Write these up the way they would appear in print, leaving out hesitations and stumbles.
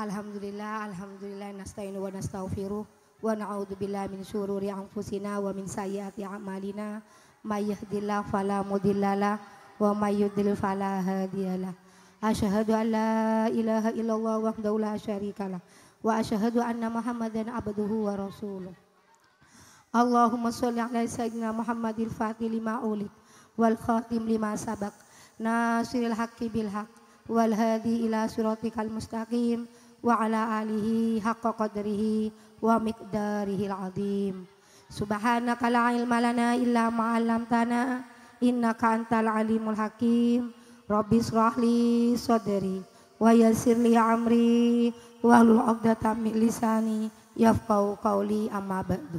Alhamdulillah nasta'inu wa nastaghfiruh wa na'udzubillahi min syururi anfusina wa min sayyiati a'malina may yahdihillahu fala mudhillalah wa may yudlil fala hadiyalah. Asyhadu an la ilaha illallah wahdahu la syarikalah wa asyhadu anna Muhammadan abduhu wa rasuluh. Allahumma sholli ala sayyidina Muhammadil fatih lima ulid wal khatim lima sabaq nasiril haqqi bil haqq wal hadi ila siratikal mustaqim wa ala alihi haqqa qadrihi wa miqdarihil azim. Subhanaka la ilma lana illa ma 'allamtana innaka antal alimul hakim. Rabbi shrah li sadri wa yassir li amri wahlul 'uqdatam min lisani yafqahu qawli amma ba'du.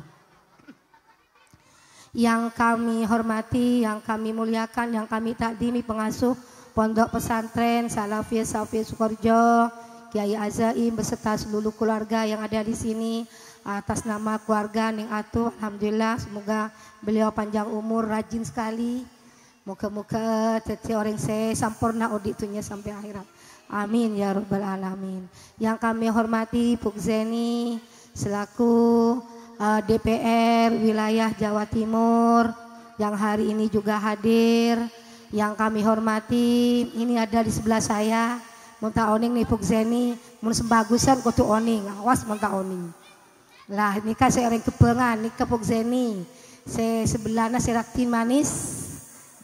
Yang kami hormati, yang kami muliakan, yang kami takdimi pengasuh Pondok Pesantren Salafiyah Safiyah Sukoharjo, Kiai Azaim beserta seluruh keluarga yang ada di sini, atas nama keluarga Ning Atuh, alhamdulillah semoga beliau panjang umur, rajin sekali, moga-moga teti orang saya sampurna auditunya sampai akhirat, amin ya rabbal alamin. Yang kami hormati Puk Zeni selaku DPR wilayah Jawa Timur yang hari ini juga hadir. Yang kami hormati, ini ada di sebelah saya Munta oning nih Puk Zeni, mun sembagusan kutu oning, awas munta oning. Lah ini kan saya orang kepengan, nih ke Puk Zeni, saya sebelahnya saya raktin manis.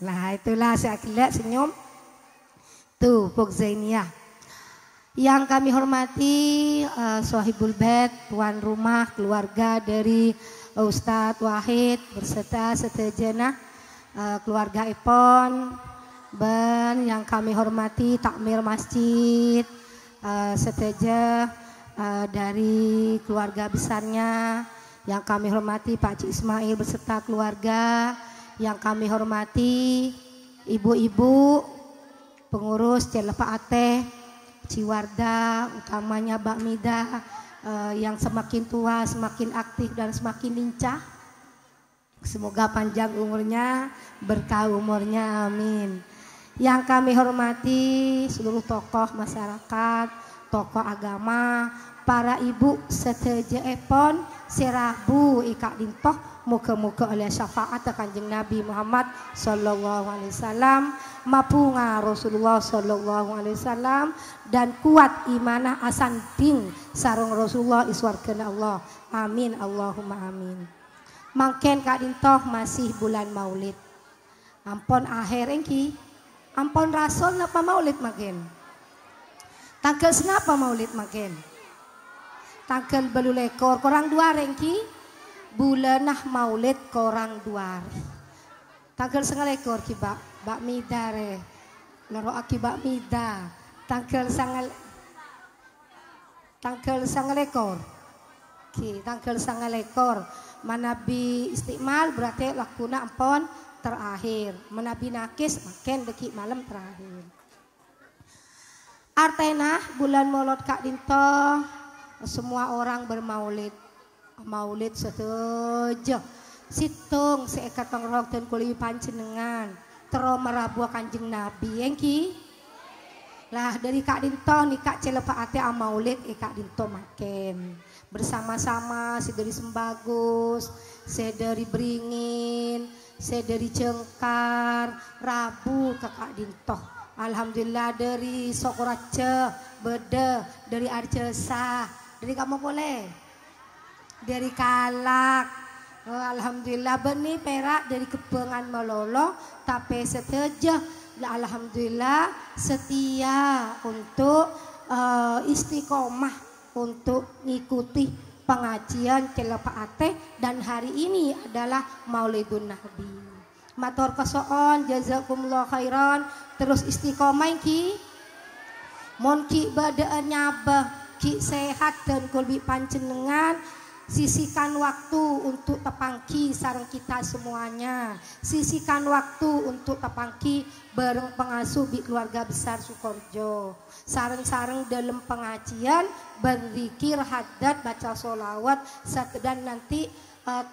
Lah itulah saya lihat senyum. Tuh Puk Zeni ya. Yang kami hormati Sohibul Bait, tuan rumah keluarga dari Ustadz Wahid berserta seterjana keluarga Ipon. Ben yang kami hormati takmir masjid seteja dari keluarga besarnya, yang kami hormati Pak Cik Ismail beserta keluarga, yang kami hormati ibu-ibu pengurus Celepa Ateh, Ciwarda, utamanya Mbak Mida yang semakin tua semakin aktif dan semakin lincah. Semoga panjang umurnya, berkah umurnya, amin. Yang kami hormati seluruh tokoh masyarakat, tokoh agama, para ibu seteja Epon, serabu ikak dintoh, muka-muka oleh syafaat Kanjeng Nabi Muhammad sallallahu alaihi wasallam, mapunga Rasulullah sallallahu alaihi wasallam, dan kuat imanah asan ding sarung Rasulullah iswarkeun Allah. Amin Allahumma amin. Mangken Kak Dintoh masih bulan Maulid. Ampon akhir engki. Ampon Rasul napa Maulid makin? Tanggal senapa Maulid makin? Tanggal belulekor korang dua rengki. Bulanah Maulid korang dua. Tanggal sengalekor ki bak mida re. Loro aki bak mida. Tanggal sangalekor. Ki tanggal sangalekor. Manabi istiqmal berarti lakuna ampon terakhir. Menabi nakis makin deki malam terakhir. Artena bulan Maulid Kak Dintoh, semua orang bermaulid. Maulid setuju. Situng seekat pengrok dan kuliwi panjenengan. Tero merabu Kanjeng Nabi engki. Lah dari Kak Dintoh nih Kak Celepa Ate Maulid Kak Dintoh makin. Bersama-sama si dari Sembagus, si dari Beringin, si dari Cengkar, Rabu Kakak Dintoh. Alhamdulillah dari Sokorace, Bede, dari Arcesa, dari kamu boleh, dari Kalak. Oh, alhamdulillah benih perak dari Kebengan Melolo, tapi seteja. Alhamdulillah setia untuk istiqomah untuk ngikuti pengajian Celepa Ateh, dan hari ini adalah Maulidun Nabi. Matur kesoon jazakumullah khairan, terus istiqomah ki. Mon ki badaan nyabah ki sehat dan kulbi panjenengan. Sisihkan waktu untuk tepangki sareng kita semuanya. Sisihkan waktu untuk tepangki bareng pengasuh di keluarga besar Sukoharjo. Sareng-sareng dalam pengajian, berzikir, hadat, baca sholawat, dan nanti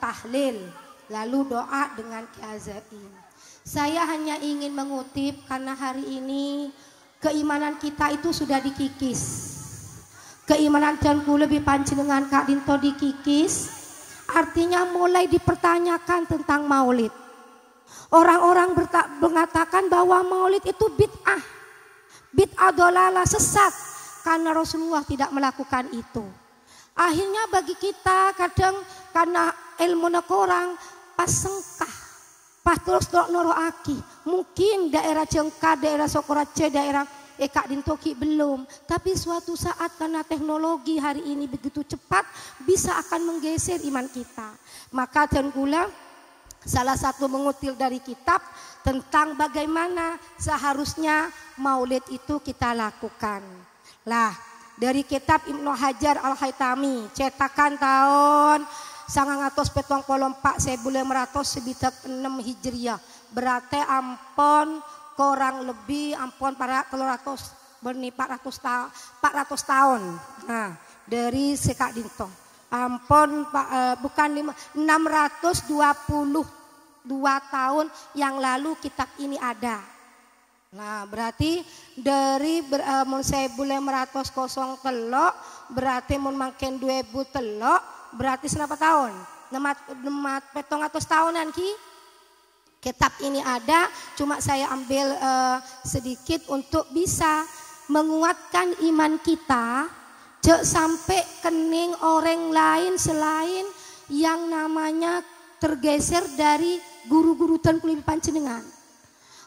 tahlil. Lalu doa dengan kiazaim. Saya hanya ingin mengutip karena hari ini keimanan kita itu sudah dikikis. keimanan Tuanku lebih panjenengan Kak Dinto dikikis, artinya mulai dipertanyakan tentang maulid. Orang-orang mengatakan bahwa maulid itu bid'ah dolalah, sesat, karena Rasulullah tidak melakukan itu. Akhirnya bagi kita kadang karena ilmu kurang pas sengkah, pas terus noroaki, mungkin daerah Jengka, daerah Sokorace, daerah Kak Dintoki belum, tapi suatu saat karena teknologi hari ini begitu cepat bisa akan menggeser iman kita. Maka Tuanku salah satu mengutil dari kitab tentang bagaimana seharusnya maulid itu kita lakukan. Lah, dari kitab Ibnu Hajar Al-Haytami, cetakan tahun 1974 1506 Hijriah. Berarti ampun kurang lebih para 400 tahun. Nah, dari Kak Dinto. Ampun bukan 622 tahun yang lalu kitab ini ada. Nah, berarti dari 1903 berarti mun mangken 2003 berarti berapa tahun? 700 tahunan ki. Kitab ini ada, cuma saya ambil sedikit untuk bisa menguatkan iman kita. Jek sampai kening orang lain selain yang namanya tergeser dari guru-guru Tuanku lebih panjenengan.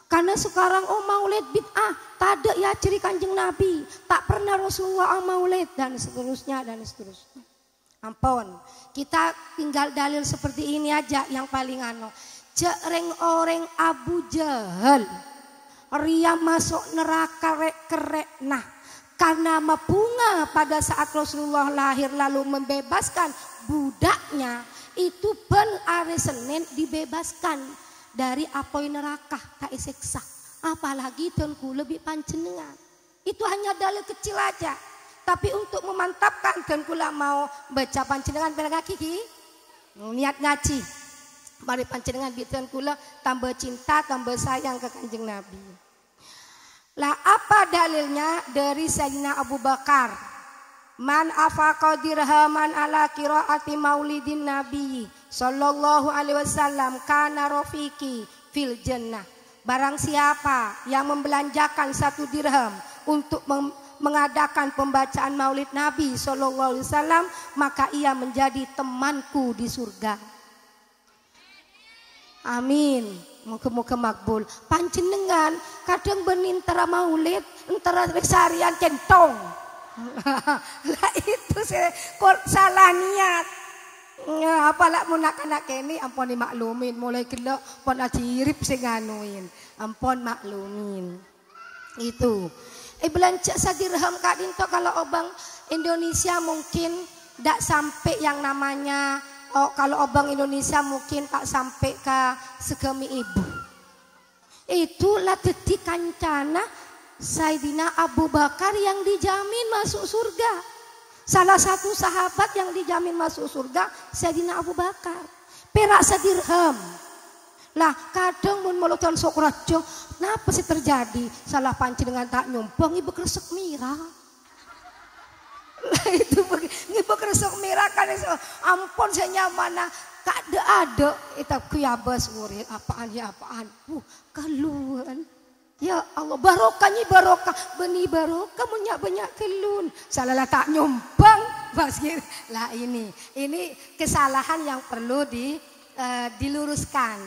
Karena sekarang maulid bid'ah, tak ada ya ciri Kanjeng Nabi, tak pernah Rasulullah maulid dan seterusnya dan seterusnya. Ampun, kita tinggal dalil seperti ini aja yang paling Jek orang Abu Jahal ria masuk neraka kerek nah. Karena mapunga pada saat Rasulullah lahir lalu membebaskan budaknya, itu ben hari Senin dibebaskan dari apoi neraka tak isiksa. Apalagi Tuanku lebih panjenengan. Itu hanya dalil kecil aja. Tapi untuk memantapkan Tuanku mau baca panjenengan berkaki niat ngaji. Mari panjenengan Tuanku tambah cinta, tambah sayang ke Kanjeng Nabi. Lah apa dalilnya dari Sayyidina Abu Bakar? Man afaqa dirhaman ala qiraati maulidin Nabi sallallahu alaihi wasallam kana rafiqi fil jannah. Barang siapa yang membelanjakan 1 dirham untuk mengadakan pembacaan maulid Nabi sallallahu alaihi wasallam, maka ia menjadi temanku di surga. Amin. Muka-muka makbul. Panjenengan kadang benintara maulid, antara resarian centong. Lah itu salah niat. Apalah munak-anak ini ampun dimaklumin, mulai gelok pon ajirip sing nganuin. Ampun maklumin. Itu. Belanja sadirham Kak Dinto kalau obang Indonesia mungkin tidak sampai yang namanya kalau obang Indonesia mungkin tak sampai ke segemi ibu. Itulah detik kancana Sayyidina Abu Bakar yang dijamin masuk surga. Salah satu sahabat yang dijamin masuk surga Sayyidina Abu Bakar. Perak sedirham. Lah kadang mun mulutan Sokrajo, kenapa sih terjadi? Salah panjenengan tak nyumbang ibu kresek mirah. Itu ngibu kresek mirah kan ampun saya nyamana ada itu kuyabas murid apaan keluhan ya Allah barokahnya barokah beni barokah banyak kelun salah tak nyumbang basir lah ini kesalahan yang perlu diluruskan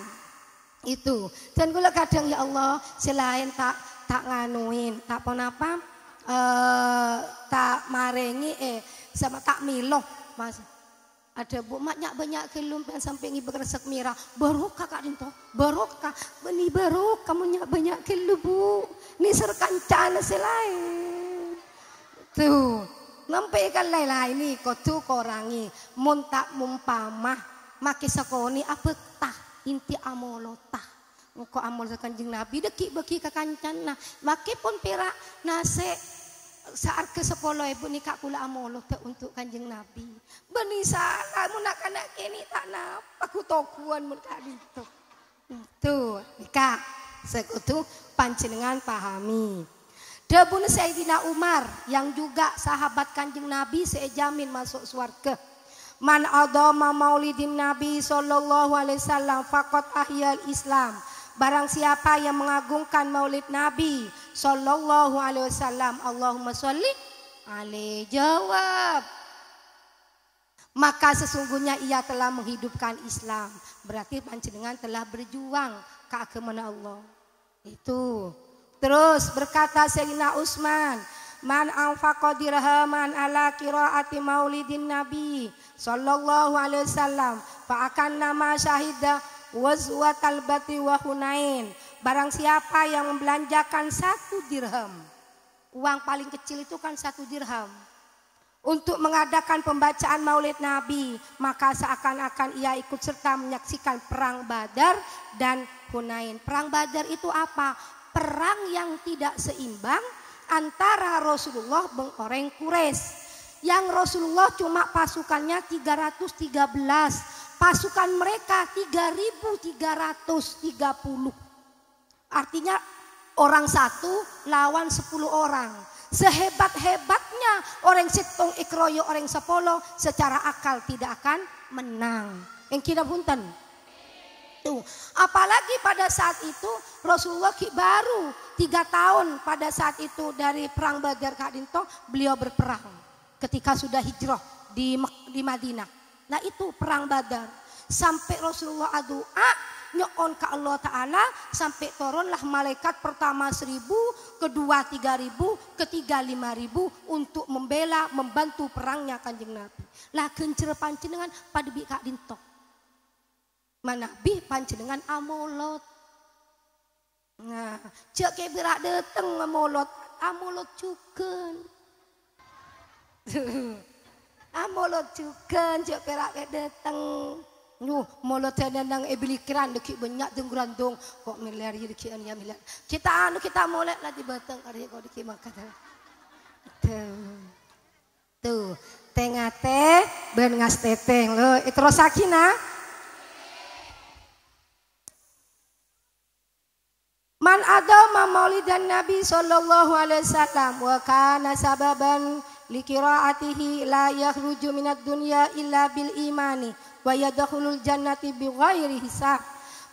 itu dan gue kadang ya Allah selain tak nganuin tak apa tak marengi sama tak miloh mas ada bu banyak kelum sampai ngi beresek mirah barokah Kak Dinto barokah beni barokah banyak kelum bu ni serkancana selain tuh ngampai kan lain ini kotu korangi mun tak mumpamah maki sakoni apa tah inti amolotah engko amol Kanjeng Nabi deki beki ka kancana maki pun perak nase saat ke-10 ibu nikah kula amolo untuk Kanjeng Nabi. Beni salah mun anak kini tak napa aku tokuan mun Kak Dinto. Tuh nikah sekutu panjenengan pahami. Debun Sayyidina Umar yang juga sahabat Kanjeng Nabi sejamin masuk surga. Man adama maulidin Nabi sallallahu alaihi wasallam faqad ahyal Islam. Barang siapa yang mengagungkan maulid Nabi sallallahu alaihi wasallam, Allahumma sholli alaihi, jawab, maka sesungguhnya ia telah menghidupkan Islam. Berarti panjenengan telah berjuang ke agama Allah. Itu. Terus berkata Sayyidina Utsman, man anfaqa dirhaman ala qiraati maulidin Nabi sallallahu alaihi wasallam fa akanna ma syahida wazwatal bati wa Hunain. Barang siapa yang membelanjakan 1 dirham, uang paling kecil itu kan 1 dirham, untuk mengadakan pembacaan maulid Nabi, maka seakan-akan ia ikut serta menyaksikan perang Badar dan Hunain. Perang Badar itu apa? Perang yang tidak seimbang antara Rasulullah dan orang Quraisy. Yang Rasulullah cuma pasukannya 313. Pasukan mereka 3.330. Artinya orang 1 lawan 10 orang. Sehebat-hebatnya orang setong ikroyo orang 10, secara akal tidak akan menang. Yang kita punten. Tuh, apalagi pada saat itu Rasulullah baru 3 tahun pada saat itu dari perang Badar Kadinto beliau berperang ketika sudah hijrah di Madinah. Nah itu perang Badar. Sampai Rasulullah doa nyoon ke Allah Ta'ala, sampai turunlah malaikat pertama 1.000, kedua 3.000, ketiga 5.000 untuk membela, membantu perangnya Kanjeng Nabi. Lah kencer panjenengan pada bi kak dintok. Mana bi panjenengan amolot. Nah, cek ke birak dateng amolot juga. Amolot juga cek perak dateng. Nuh, molot nang ebilikiran deki banyak dengrandong kok miliar deki ania miliar. Kita molek lah di batang kali kok deki makan. Tuh, tengah teh ben ngas teteng lo. Itro sakina. Man adama maulidan Nabi sallallahu alaihi wasallam wa kana sababan liqiraatihi la yakhruju minad dunya illa bil imani wa yadkhulul jannati bighairi hisab.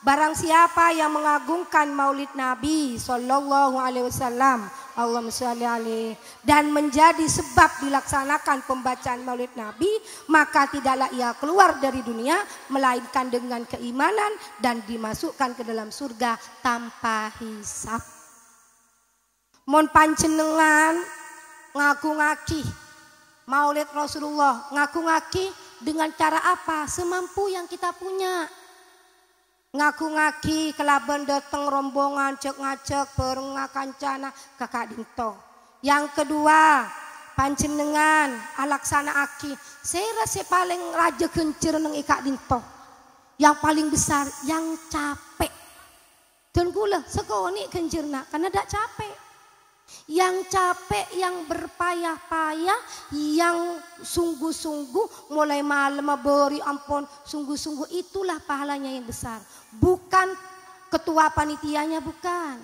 Barang siapa yang mengagungkan maulid Nabi sallallahu alaihi wasallam, Allahumma sholli alaihi, dan menjadi sebab dilaksanakan pembacaan maulid Nabi, maka tidaklah ia keluar dari dunia melainkan dengan keimanan dan dimasukkan ke dalam surga tanpa hisab. Mon panjenengan ngaku-ngaki maulid Rasulullah, ngaku-ngaki dengan cara apa? Semampu yang kita punya. Ngaku-ngaki kelaban datang rombongan cek ngacek bareng ngakancana kakak dinto. Yang kedua, panjenengan alaksana aki. Saya rasa paling raja kencer neng ikak dinto. Yang paling besar, yang capek. Dan gula sekoni kencerna karena dak capek. Yang capek, yang berpayah-payah, yang sungguh-sungguh mulai malam beri ampun, sungguh-sungguh itulah pahalanya yang besar. Bukan ketua panitianya, bukan.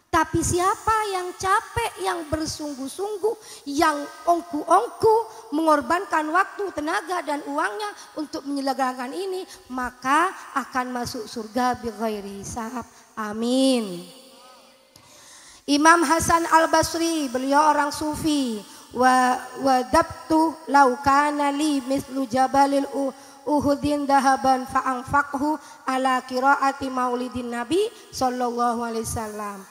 Tapi siapa yang capek, yang bersungguh-sungguh, yang ongku-ongku mengorbankan waktu, tenaga dan uangnya untuk menyelenggarakan ini, maka akan masuk surga bighairi hisab. Amin. Imam Hasan Al-Basri, beliau orang sufi, wa dabtu law kana li mislu jabalil uhudin dahaban fa anfaqhu ala qiraati maulidin Nabi sallallahu alaihi wasallam.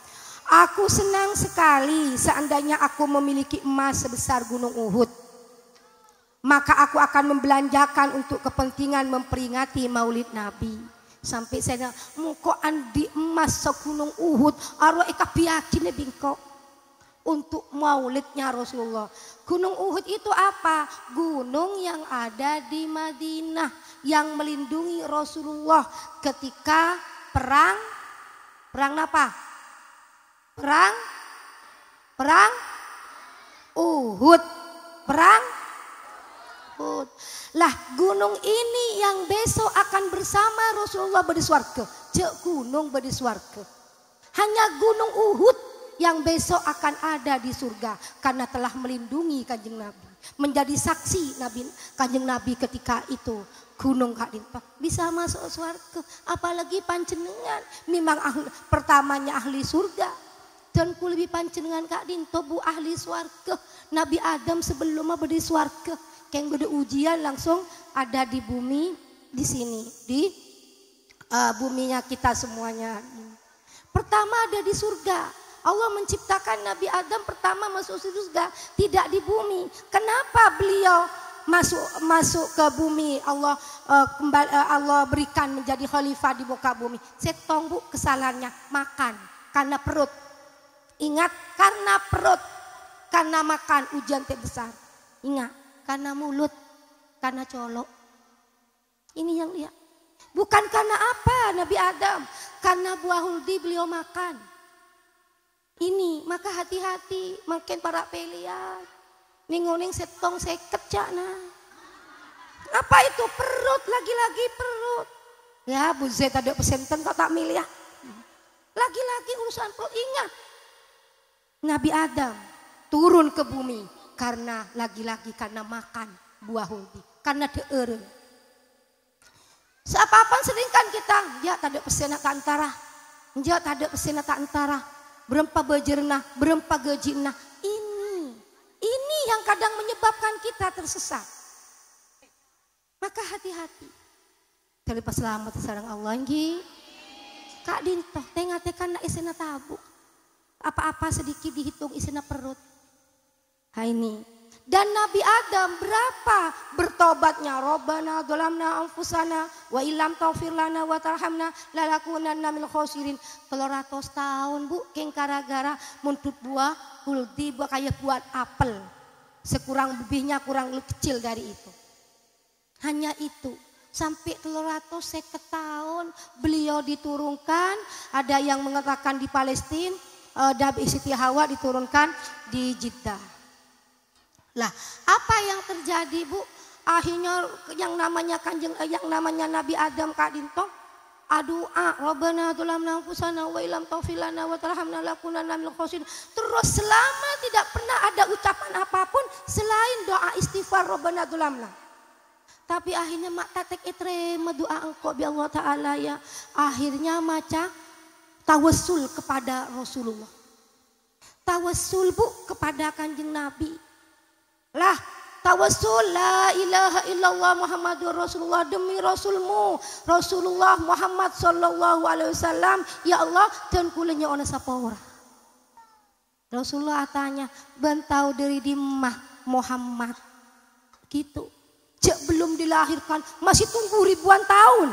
Aku senang sekali seandainya aku memiliki emas sebesar gunung Uhud, maka aku akan membelanjakan untuk kepentingan memperingati maulid Nabi. Sampai saya mukoan di emas segunung Uhud, arwah eka biakin bingko untuk maulidnya Rasulullah. Gunung Uhud itu apa? Gunung yang ada di Madinah yang melindungi Rasulullah ketika perang apa? Perang Uhud. Perang Uhud. Lah gunung ini yang besok akan bersama Rasulullah badi swarga. Cek gunung badi swarga. Hanya gunung Uhud yang besok akan ada di surga karena telah melindungi Kanjeng Nabi, menjadi saksi Nabi Kanjeng Nabi ketika itu. Gunung Kak Dinto bisa masuk surga, apalagi panjenengan memang pertamanya ahli surga. Dan ku lebih panjenengan Kak Dinto bu ahli surga. Nabi Adam sebelum di surga, keng gede ujian langsung ada di bumi di sini di buminya kita semuanya. Pertama ada di surga. Allah menciptakan Nabi Adam pertama masuk surga, tidak di bumi. Kenapa beliau masuk ke bumi? Allah berikan menjadi khalifah di muka bumi. Setong bu kesalahannya makan karena perut. Ingat, karena perut, karena makan ujian terbesar. Ingat, karena mulut, karena colok. Ini yang lihat. Bukan karena apa Nabi Adam, karena buah huldi beliau makan. Ini maka hati-hati makin para peliar. Ninguning setong seket cakna. Apa itu perut, lagi-lagi perut. Ya Bu Z ada pesenten kok tak milih ya. Lagi-lagi urusan perut. Ingat, Nabi Adam turun ke bumi karena lagi-lagi karena makan buah huldi, karena deeren. Seapa-apa seringkan kita, ya tak ada pesena tak antara, ya tak ada pesena tak antara, berempa bejernah, berempa gejinah. Ini yang kadang menyebabkan kita tersesat. Maka hati-hati. Terlepas selamat sareng Allah nggih. Kak Dinto, tengah-tengah nak isena tabu. Apa-apa sedikit dihitung isena perut. Ha ini. Dan Nabi Adam berapa bertobatnya? Rabbana dzalamna anfusana wa illam taghfir lana wa tarhamna lalakunanna minal khosirin. 300 tahun Bu keng gara-gara muntut buah huldi kayak buat apel. Sekurang lebihnya kurang kecil dari itu. Hanya itu. Sampai 350 tahun beliau diturunkan. Ada yang mengatakan di Palestina, Nabi Siti Hawa diturunkan di Jeddah. Lah, apa yang terjadi Bu? Akhirnya yang namanya Nabi Adam Kak Dinto, doa Rabbana dzalamna anfusana wa illam taghfir lana wa tarhamna lakunanna minal khosirin. Terus selama tidak pernah ada ucapan apapun selain doa istighfar Rabbana dzalamna. Tapi akhirnya mak tatek terima doa engkau bi Allah Ta'ala ya. Akhirnya maca tawassul kepada Rasulullah. Tawassul Bu kepada Kanjeng Nabi. Lah tawassul la ilaha illallah Muhammadur Rasulullah, demi Rasulmu Rasulullah Muhammad sallallahu alaihi wasallam ya Allah dan kulenya ona sapora. Rasulullah tanya bentau dari dimah Muhammad gitu. Cek belum dilahirkan masih tunggu ribuan tahun,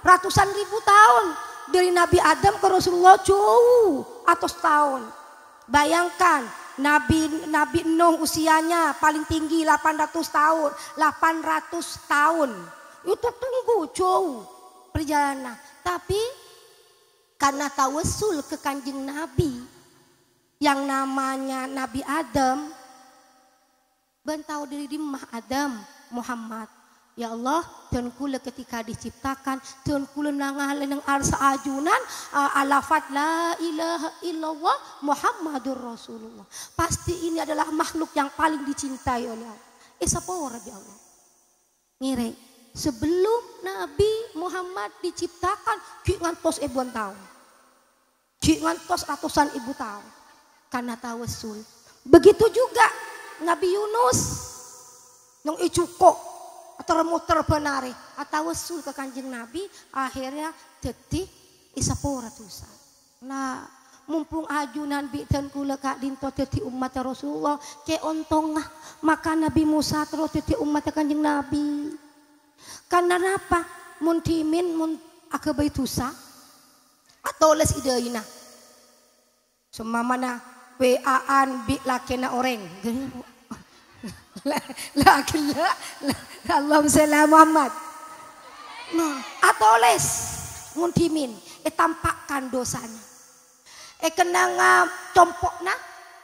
ratusan ribu tahun dari Nabi Adam ke Rasulullah jauh atas tahun. Bayangkan Nabi Nuh usianya paling tinggi 800 tahun. 800 tahun. Itu tunggu jauh perjalanan. Tapi karena tawassul ke Kanjeng Nabi yang namanya Nabi Adam, bentau diri dimah Adam Muhammad. Ya Allah, dan kula ketika diciptakan, dan kula nangaleneng arsa ajunan alafat la ilaha illallah Muhammadur Rasulullah. Pasti ini adalah makhluk yang paling dicintai oleh Allah. Sapora ya Allah. Ngire, sebelum Nabi Muhammad diciptakan, ki ngantos ribuan tahun. Ki ngantos ratusan ribu tahun. Karena tawassul. Begitu juga Nabi Yunus yang icuko muter benare atau usul ke Kanjeng Nabi akhirnya detik isapora tusa. Nah mumpung ajunan bi dan kula Kak Dinto dadi umat Rasulullah ke ontongah maka Nabi Musa terus dadi umat Kanjeng Nabi. Karena apa? Mun dimin mun akabai tusa atau les ideina. Semamana WA-an bi lakena oreng. Laki Allahumma sholli Muhammad. Nah, atau les mundimin tampakkan dosanya. Kenanga compokna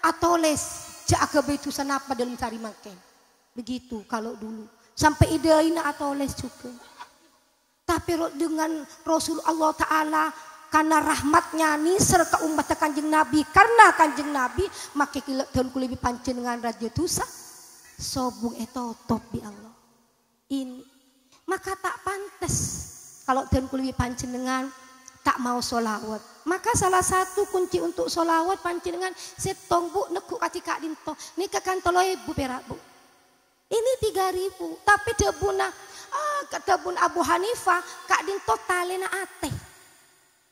atau les jaga betu sanapa dalam cari makan. Begitu kalau dulu. Sampai ideina atau les juga. Tapi dengan Rasul Allah Ta'ala karena rahmatnya nisr ke umat Kanjeng Nabi, karena Kanjeng Nabi make daun kulibi panjenengan raja dosa sobung top di Allah ini, maka tak pantas kalau daun kulibi panjenengan tak mau solawat. Maka salah satu kunci untuk solawat panjenengan setong bu neku katika dinto ini kekan 3.000 perak bu, ini 3.000 tapi debuna debun Abu Hanifah kak dinto talena ate.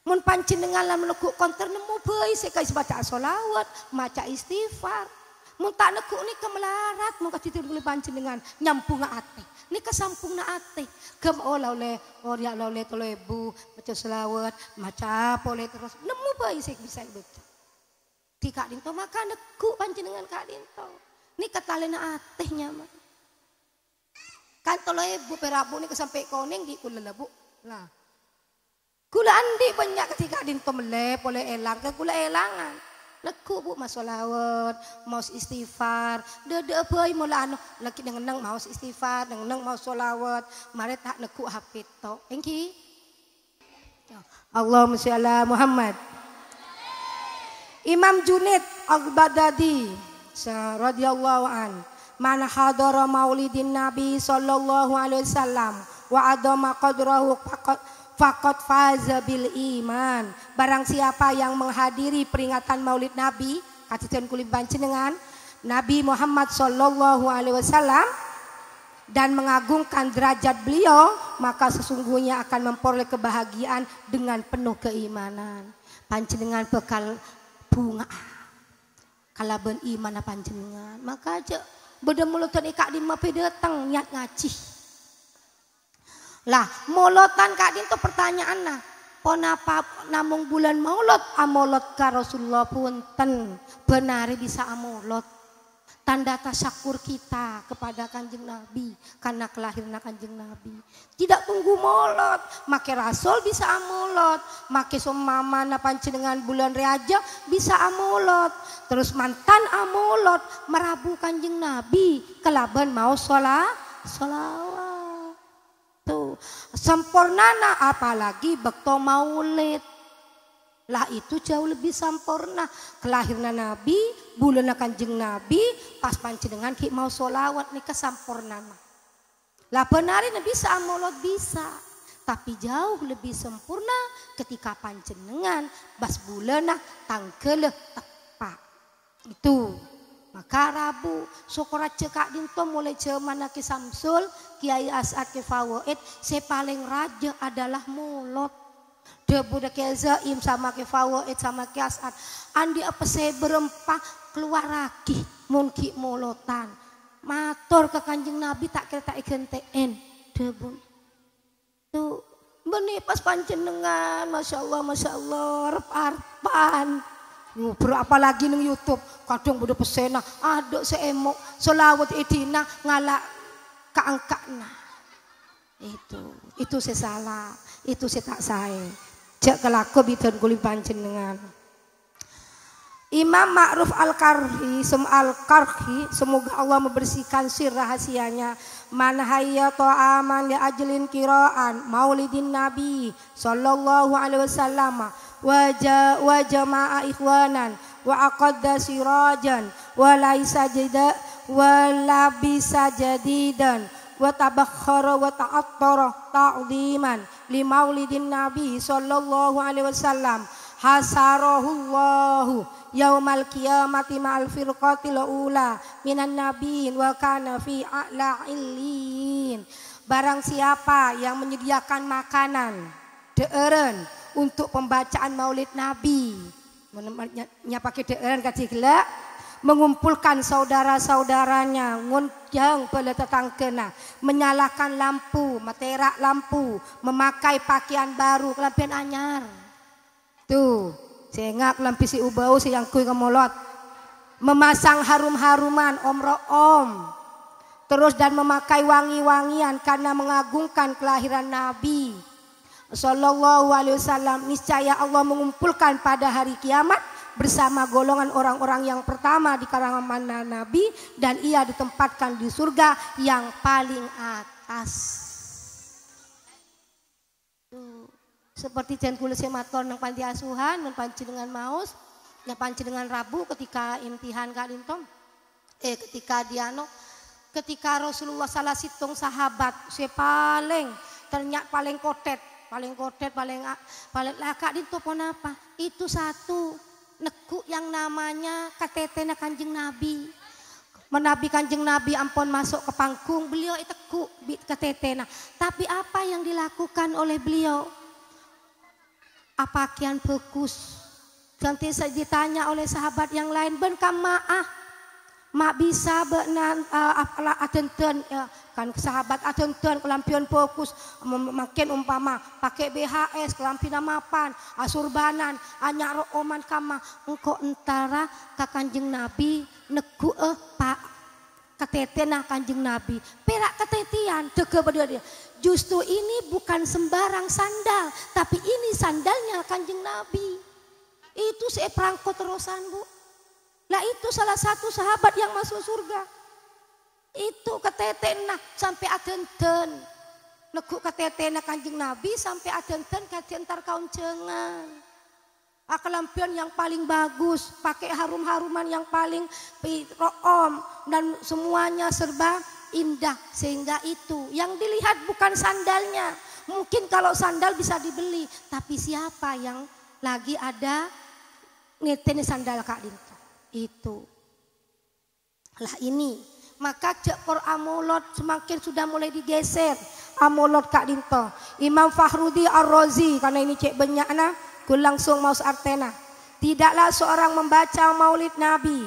Mun panjenengan lah menekuk konter nemu bayi sekali baca solawat, maca istighfar. Mun tak nekuk ni kemelarat, mun kasih tidur panjenengan nyampung ate. Ni kesampung na ate. Gem oleh oria oleh 3.000 baca solawat, maca boleh terus nemu bayi sekali bisa baca. Di kak dinto maka nekuk panjenengan kak dinto. Ni ketalena ate nyaman. Kan 3.000 perabu ni kesampai koning di kula bu. Lah. Kula andi banyak ketika dinto melep oleh elang ke kula elangan. Leku bu mas solawat, mau istighfar, dede boy mula anu lagi neng mau istighfar, neng mau solawat, mare tak neku hapit to. Engki. Allahumma sholli ala Muhammad. Imam Junaid Al-Baghdadi radhiyallahu an, man hadara maulidin Nabi sallallahu alaihi wasallam wa adama qadrahu faqad faza bil iman. Barang siapa yang menghadiri peringatan Maulid Nabi, katitan kulit panjenengan Nabi Muhammad sallallahu alaihi wasallam dan mengagungkan derajat beliau, maka sesungguhnya akan memperoleh kebahagiaan dengan penuh keimanan. Panjenengan bekal bunga kalaban iman panjenengan, maka aja beda mulutan ikak di mape datang niat ngaji. Lah molotan kak dinto pertanyaan nah ponapa namung bulan maulud amolot ka Rasulullah punten benari bisa amolot, tanda tasyakur kita kepada Kanjeng Nabi karena kelahiran Kanjeng Nabi. Tidak tunggu molot, make Rasul bisa amolot, make somamana panjenengan bulan reaja bisa amolot, terus mantan amolot merabu Kanjeng Nabi kelaban mau sholawat. Tuh sempurnana apalagi bekto maulid lah itu jauh lebih sempurna. Kelahiran Nabi, bulan Kanjeng Nabi, pas panjenengan ki mau solawat nih kesampurnana. Lah benari bisa amolot bisa, tapi jauh lebih sempurna ketika panjenengan bas bulan tangkel tepat itu. Maka Rabu syukurat cekak dinto mulai zaman Ki Samsul Kiai As'ad ke Fawaid, paling raja adalah mulot. Debu de Kiai Zaim sama ke Fawaid sama Ki As'ad. Andi apa saya berempah keluar lagi mungkin mulotan. Matur ke Kanjeng Nabi tak kira tak ikenteen debu. Tuh benih pas panjenengan, masya Allah, rep-arpan. Berapa lagi neng YouTube kadang udah pesena ada seemok solawat edina ngalak keangkatna itu saya salah, itu saya tak saya jak kelaku bidan kulit panjenengan. Imam Ma'ruf Al-Karhi semoga Allah membersihkan sir rahasianya. Man hayya ta'aman li ajlin kiraan maulidin Nabi sallallahu alaihi wasallam wa jama'a ikhwanan wa aqadda sirajan wa laisa jada wa labisa jadidan wa tabakhkhara wa ta'attara ta'dhiman li maulidin Nabi sallallahu alaihi wasallam hasarahullahu yaumal qiyamati ma'al firqatil ula minan nabiyyin wa kana fi a'la illin. Barang siapa yang menyediakan makanan deeren untuk pembacaan Maulid Nabi, nya pakai deeren kasih gelak, mengumpulkan saudara-saudaranya, ngundang bala tetangkena, menyalakan lampu, materak lampu, memakai pakaian baru, kelampian anyar. Tuh, sehingga kelampi si ubau si yang kui kemolot, memasang harum-haruman om, terus dan memakai wangi-wangian karena mengagungkan kelahiran Nabi Sallallahu alaihi wasallam. Niscaya Allah mengumpulkan pada hari kiamat bersama golongan orang-orang yang pertama di kalangan Nabi, dan ia ditempatkan di surga yang paling atas. seperti jen kula sematon nang panti asuhan mun panjenengan maos nya panjenengan Rabu ketika imtihan Kak Dinto ketika Rasulullah salah situng sahabat si paling ternyata paling kotet paling lah Kak Dinto pon apa itu satu neku yang namanya KTT Kanjeng Nabi. Menabi Kanjeng Nabi ampun masuk ke panggung beliau itu ku KTT. Tapi apa yang dilakukan oleh beliau? Apa kian fokus? Nanti saya ditanya oleh sahabat yang lain, ben kamaah mak bisa benan apalah atenten kan sahabat atenten kelampion fokus makin umpama pakai BHS kelampian mapan asurbanan anyar oman kama engko entara ka Kanjeng Nabi negu Pak ketetena Kanjeng Nabi perak ketetian tege dia justru ini bukan sembarang sandal tapi ini sandalnya Kanjeng Nabi itu saya perangko terusan Bu. Lah itu salah satu sahabat yang masuk surga. Itu ketetena sampai adenten. Negu ketetena Kanjeng Nabi sampai adenten kadentar kauncengan. Kelampian yang paling bagus, pakai harum-haruman yang paling room dan semuanya serba indah sehingga itu yang dilihat bukan sandalnya. Mungkin kalau sandal bisa dibeli, tapi siapa yang lagi ada ngeteni sandal Kak Dinto? Itu lah ini maka jekor amolot semakin sudah mulai digeser amolot Kak Dinto Imam Fakhrudi Ar-Razi karena ini cek banyakna gue langsung mau artena tidaklah seorang membaca maulid Nabi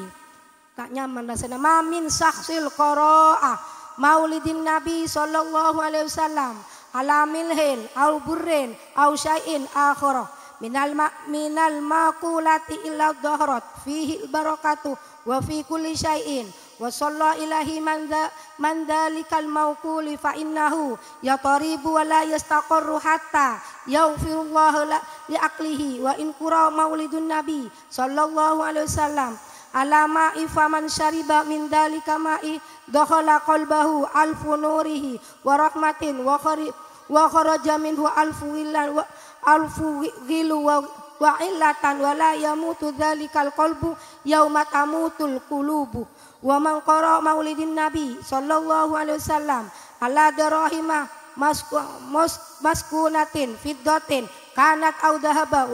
tak nyaman rasanya mamin saksil qaraah maulidin Nabi sallallahu alaihi wasallam ala milhin au burrin au syai'in akhirah minal maqulati illa dhahrat fihi barakatuh wa fi kulli syai'in wa sallallahu ilahi man dalikal mauquli fa innahu yataribu wa la yastaqarru hatta yaghfirullahu li aqlihi wa in qura maulidun nabi sallallahu alaihi wasallam ala ma'i faman syariba min dalika ma'i dakhala qalbahu alfu nurihi wa rahmatin wa kharaja minhu alfu illan alfu ghilu wa illatan wa la yamutu dzalikal qalbu yauma tamutul qulubu wa man qara maulidin nabi sallallahu alaihi wasallam ala darahima maskunatin fiddatin kanat au dhahaba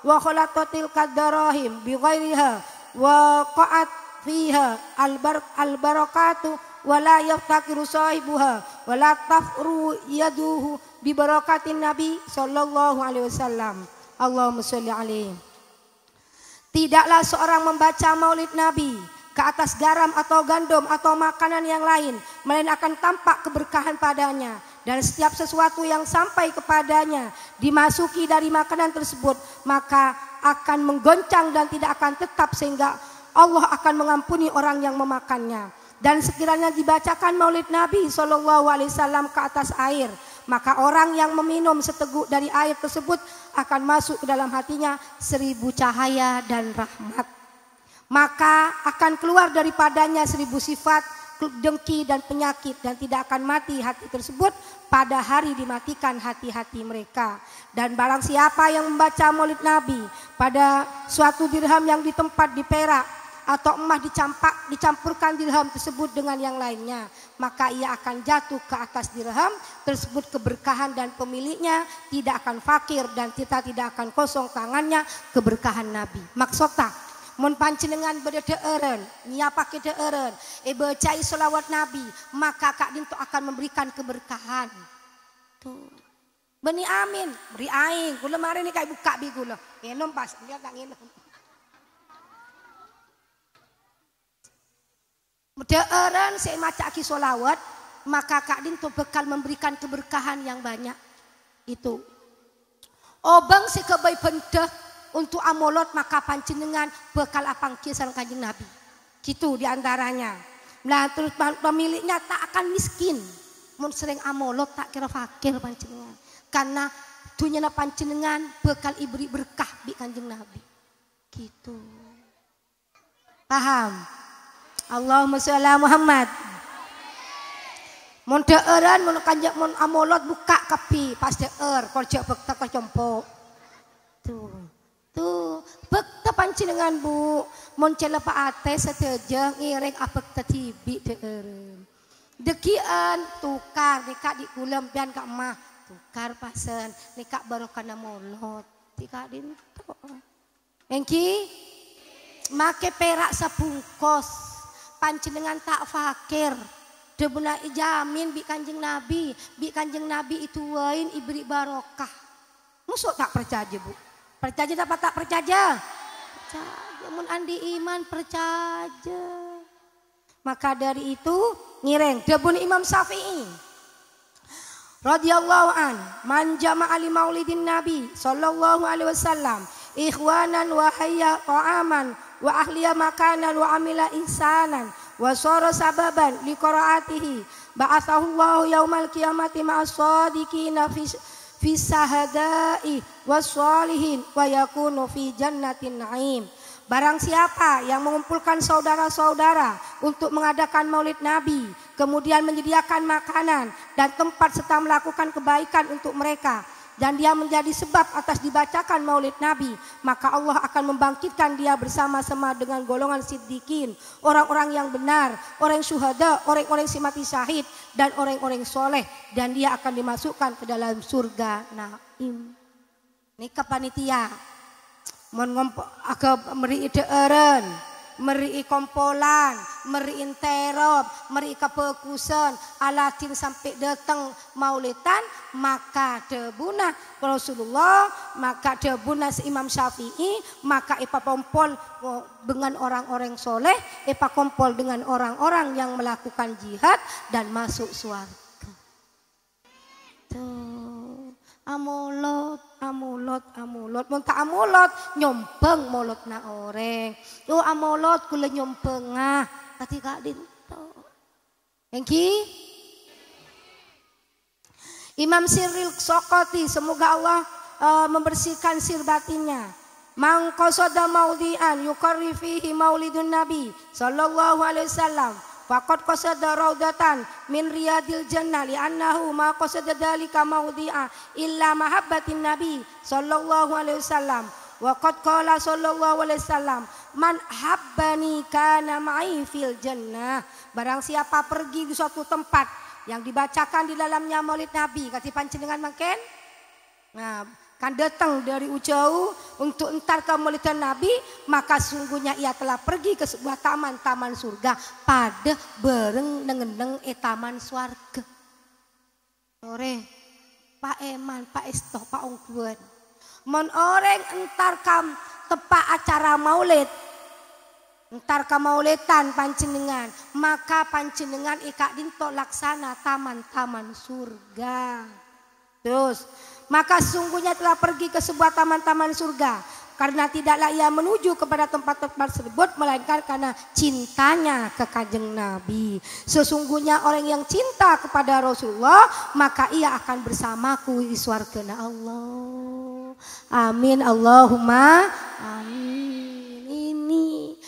wa khalatatil kadarahim bi ghairiha wa qa'at fiha al barakatu wa la yaftakiru sahibuha wa la tafru yaduhu bi barakatin Nabi sallallahu alaihi wasallam. Allahumma sholli alaihi. Tidaklah seorang membaca maulid Nabi ke atas garam atau gandum atau makanan yang lain melainkan tampak keberkahan padanya dan setiap sesuatu yang sampai kepadanya dimasuki dari makanan tersebut maka akan menggoncang dan tidak akan tetap sehingga Allah akan mengampuni orang yang memakannya. Dan sekiranya dibacakan maulid Nabi sallallahu alaihi wasallam ke atas air maka orang yang meminum seteguk dari air tersebut akan masuk ke dalam hatinya 1000 cahaya dan rahmat. Maka akan keluar daripadanya 1000 sifat dengki dan penyakit dan tidak akan mati hati tersebut pada hari dimatikan hati-hati mereka. Dan barang siapa yang membaca maulid Nabi pada suatu dirham yang ditempat di perak atau emas dicampurkan dirham tersebut dengan yang lainnya maka ia akan jatuh ke atas dirham tersebut keberkahan dan pemiliknya tidak akan fakir dan kita tidak akan kosong tangannya keberkahan Nabi. Maksudnya mun panjenengan bedeueureun nya pake deueureun bacai selawat Nabi maka Kak Dinto akan memberikan keberkahan. Tuh. Beni amin, beri aing. Kula mari nih kayak buka bi kula. Ngenom pas lihat tak ngenom. Deueureun saya maca ki sholawat maka Kak Dinto bekal memberikan keberkahan yang banyak. Itu. Obang si kebai pendah untuk amolot maka panjenengan bekal apang kisan Kanjeng Nabi. Gitu diantaranya. Nah terus pemiliknya tak akan miskin. Mun sering amolot tak kira fakir panjenengan. Karena dunyana panjenengan bekal ibri berkah di Kanjeng Nabi. Gitu. Paham? Allahumma sholli ala Muhammad. Mun deueuran mun kanjeng mun amolot buka kepi pas deueur korjek bekta kecompo. Tuh bekta pancinengan Bu. Mun celepa ate sateujeung ngiring abekta tibi deueureun. Dekian tukar nikah di kulem pian ka emah tukar pasen nikah barokah molot tika dinto. Engki make perak sapungkos pancinengan tak fakir. Debuna ijamin bi kanjeng Nabi itu wain ibri barokah. Musuk tak percaya Bu? Percaya dapat tak percaya? Percaya. Mun andi iman percaya. Maka dari itu ngireng debun Imam Syafi'i radhiyallahu an man jama'a li maulidin Nabi sallallahu alaihi wasallam ikhwanan wa hayya ta'aman wa ahliya makanan wa amila ihsanan wa sara sababan li qiraatihi ba'athahu Allahu yaumal qiyamati ma'as shadiqina fi sahada'i was sholihin wa yakunu fi jannatin na'im. Barang siapa yang mengumpulkan saudara-saudara untuk mengadakan maulid Nabi, kemudian menyediakan makanan dan tempat serta melakukan kebaikan untuk mereka, dan dia menjadi sebab atas dibacakan maulid Nabi, maka Allah akan membangkitkan dia bersama-sama dengan golongan siddiqin, orang-orang yang benar, orang syuhada, orang-orang yang mati syahid, dan orang-orang soleh, dan dia akan dimasukkan ke dalam surga naim. Ini panitia. Mon ngompo agak meri deueureun, meri kompolan, meri terop, meri kapekusen, alatin sampai datang maulidan, maka debuna Rasulullah, maka debuna Imam Syafi'i, maka ipa kompol dengan orang-orang soleh, ipa kompol dengan orang-orang yang melakukan jihad dan masuk surga. Tuh, amolot. Mun tak amolot nyompeng molotna oreng. Yo amolot kula nyompengah ketika dinto. Engki Imam Siril Sokoti, semoga Allah membersihkan sir batinnya. Man qasada maudian yuqarri fihi maulidun Nabi sallallahu alaihi wasallam faqad qasada raudatan min riyadil jannah li'annahu ma qasada dzalika mawdi'a illa mahabbatin nabi sallallahu alaihi wasallam wa qad qala sallallahu alaihi wasallam man habbani kana ma'i fil jannah. Barang siapa pergi di suatu tempat yang dibacakan di dalamnya maulid Nabi kati panjenengan mangken nah kan datang dari jauh untuk entar ke maulidan Nabi, maka sungguhnya ia telah pergi ke sebuah taman-taman surga pada bereng nengeneng taman swarga. Sore Pak Eman, Pak Esto, Pak Ongkuan. Mon oreng entar kam tepak acara maulid. Entar ka maulidan panjenengan, maka panjenengan ikak dinto laksana taman-taman surga. Terus maka sungguhnya telah pergi ke sebuah taman-taman surga karena tidaklah ia menuju kepada tempat-tempat tersebut melainkan karena cintanya ke kanjeng Nabi. Sesungguhnya orang yang cinta kepada Rasulullah maka ia akan bersamaku di surga Allah. Amin Allahumma amin. Ini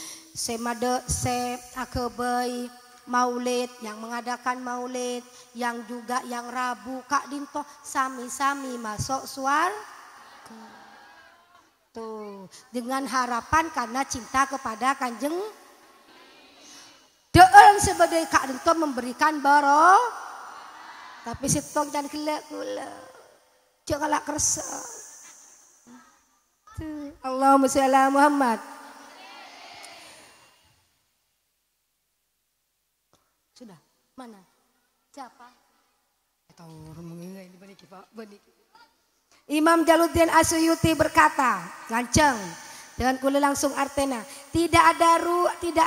akebay maulid yang mengadakan maulid yang juga yang Rabu Kak Dinto sami-sami masuk surga. Tuh, dengan harapan karena cinta kepada kanjeng. Deun sebagai Kak Dinto memberikan baro. Tapi sitong jangan kula. Janganlah kersa. Allahumma sholli ala Muhammad. Sudah, mana? Siapa? Tahu mengingat ini banyak Pak. Imam Jaluddin Asyuyuti berkata, lanceng dengan kula langsung artena, tidak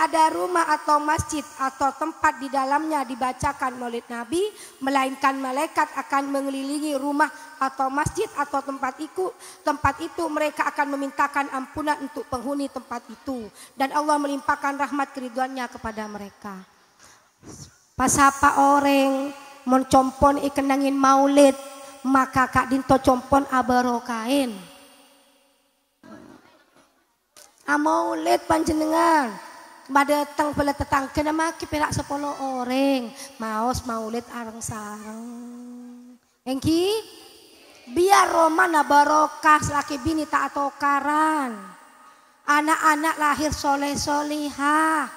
ada rumah atau masjid atau tempat di dalamnya dibacakan maulid Nabi, melainkan malaikat akan mengelilingi rumah atau masjid atau tempat itu mereka akan memintakan ampunan untuk penghuni tempat itu dan Allah melimpahkan rahmat keridhoannya kepada mereka. Pas apa orang mencompon ikenangin maulid maka Kak Dinto compon abarokain maulid panjenengan Madeteng pala tetang kena maki perak 10 orang. Maos maulid areng sareng. Engki biar romana barokah selaki bini tak atokaran. Anak-anak lahir soleh solihah.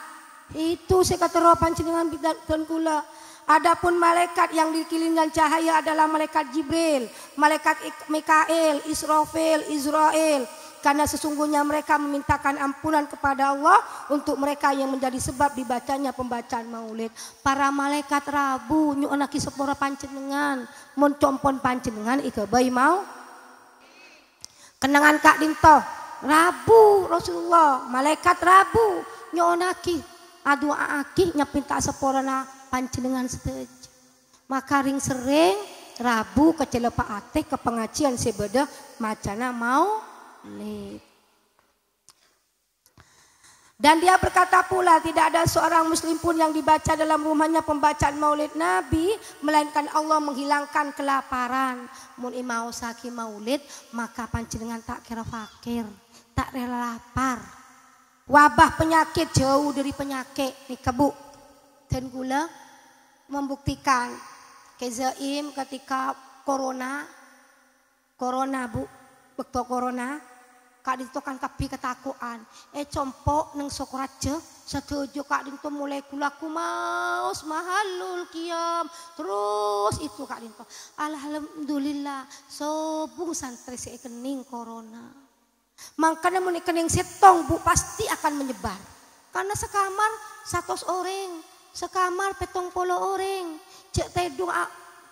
Itu saya kata roh panjenengan dan kula. Adapun malaikat yang dikelilingi cahaya adalah malaikat Jibril, malaikat Mikail, Israfil, Israel. Karena sesungguhnya mereka memintakan ampunan kepada Allah untuk mereka yang menjadi sebab dibacanya pembacaan maulid. Para malaikat Rabu nyuonaki sepora panjenengan, mun compon panjenengan ika bayi mau. Kenangan Kak Dinto, Rabu Rasulullah, malaikat Rabu nyuonaki adu aki nyapinta sepora na panjenengan setuju. Maka ring sering Rabu kecelepa ate ke pengajian sebeda macana mau. Dan dia berkata pula tidak ada seorang muslim pun yang dibaca dalam rumahnya pembacaan maulid Nabi melainkan Allah menghilangkan kelaparan. Mun imau saki maulid maka panjenengan tak kira fakir, tak rela lapar. Wabah penyakit jauh dari penyakit nih kebu. Dan gula membuktikan kezaim ketika corona bu, waktu corona Kak Dinto kan kapi ketakuan. Compok neng sokraja setuju Kak Dinto mulai kulaku maus mahalul kiam. Terus itu Kak Dinto. Alhamdulillah sobung santri kening corona. Makanya mun kening setong bu pasti akan menyebar. Karena sekamar 100 orang, sekamar 70 orang. Cek tedung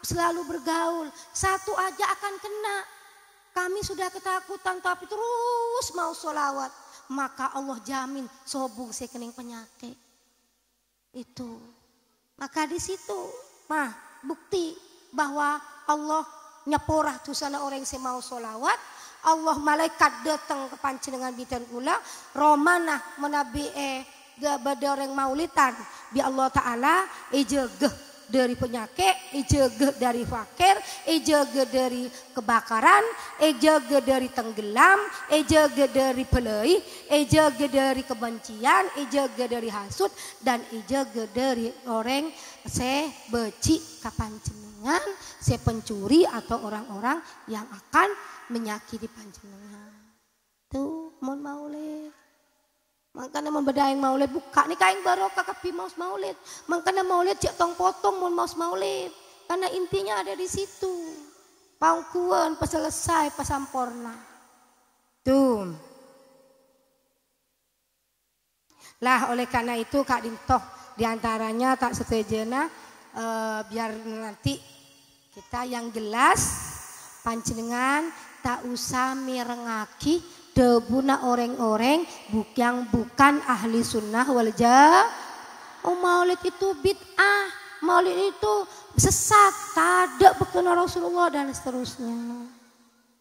selalu bergaul. Satu aja akan kena. Kami sudah ketakutan tapi terus mau sholawat. Maka Allah jamin sobung sekening penyakit. Itu. Maka di situ mah bukti bahwa Allah nyeporah tu sana orang yang mau sholawat. Allah malaikat datang ke panjenengan bidan kula. Romanah menabi badoreng maulitan. Bi Allah Ta'ala ijegeh dari penyakit, ijege dari fakir, ijege dari kebakaran, ijege dari tenggelam, ijege dari pelai, ijege dari kebencian, ijege dari hasut, dan ijege dari orang sebeci kapanjenengan, sepencuri atau orang-orang yang akan menyakiti panjenengan. Tuh, mohon maulid. Makanya membedain maulid buka nih kain barokah kapi maus maulid. Makanya maulid cek tong potong mun maus maulid. Karena intinya ada di situ. Pangkuan pas selesai pas sampurna. Tuh. Lah oleh karena itu Kak Dinto diantaranya tak setejena biar nanti kita yang jelas panjenengan tak usah mirengaki debuna orang-orang yang bukan ahli sunnah wal jamaah. Oh maulid itu bid'ah, maulid itu sesat, tidak bekenal Rasulullah dan seterusnya.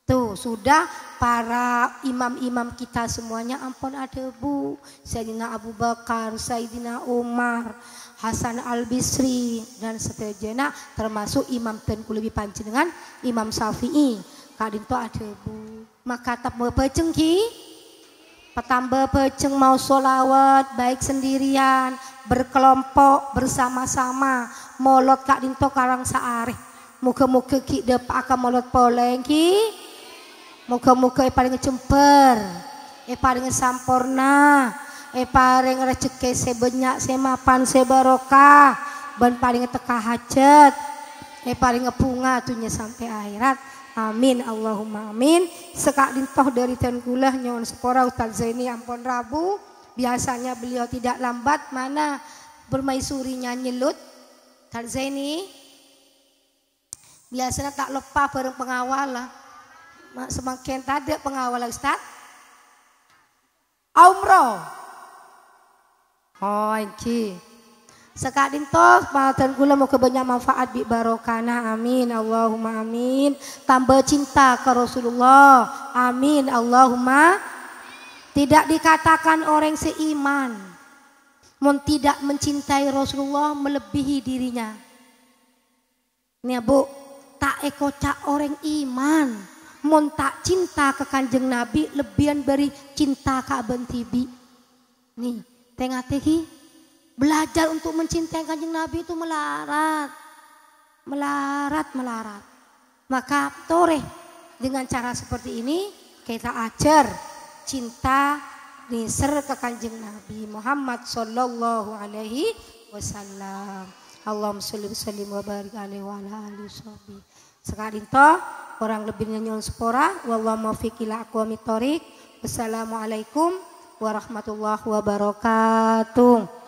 Tuh sudah para imam-imam kita semuanya ampun ada bu. Sayyidina Abu Bakar, Sayyidina Umar, Hasan Al-Bisri dan seterusnya termasuk imam tenku lebih panjenengan Imam Syafi'i. Kak Dinto ada bu. Maka tak berpeceng ki, petambah peceng mau sholawat baik sendirian, berkelompok, bersama-sama, molot Kak Dinto karang saareh. Muka-muka ki depak akan molot poleng ki, muka-muka paling cemper, paling sampurna, paling rezeki sebanyak semapan sebarokah, ban paling teka hajat, paling bunga tuhnya sampai akhirat. Amin Allahumma amin. Sekak Dintoh dari Tengkulah nyon sepora Ustaz Zaini ampun Rabu. Biasanya beliau tidak lambat mana bermaisurinya nyelut. Ustaz Zaini biasanya tak lupa bareng pengawal lah. Semakin tadi pengawal Ustaz. Umroh. Oh iki. Sekak Dinto dan kula mau kebanyak manfaat bi barokana amin Allahumma amin. Tambah cinta ke Rasulullah amin Allahumma. Tidak dikatakan orang seiman mun tidak mencintai Rasulullah melebihi dirinya. Nih bu, tak ekocak orang iman mun tak cinta ke kanjeng Nabi lebihan beri cinta ke Aben Tibi. Nih tengah tehi belajar untuk mencintai Kanjeng Nabi itu melarat. Maka tore dengan cara seperti ini kita ajar cinta niser ke Kanjeng Nabi Muhammad sallallahu alaihi wasallam. Allahumma sholli wa barik alaihi wa ala alihi wasallam. Sekali toh orang lebihnya nyuwun sepora wallahu muwaffiq ila aqwamit thoriq. Wassalamualaikum warahmatullahi wabarakatuh.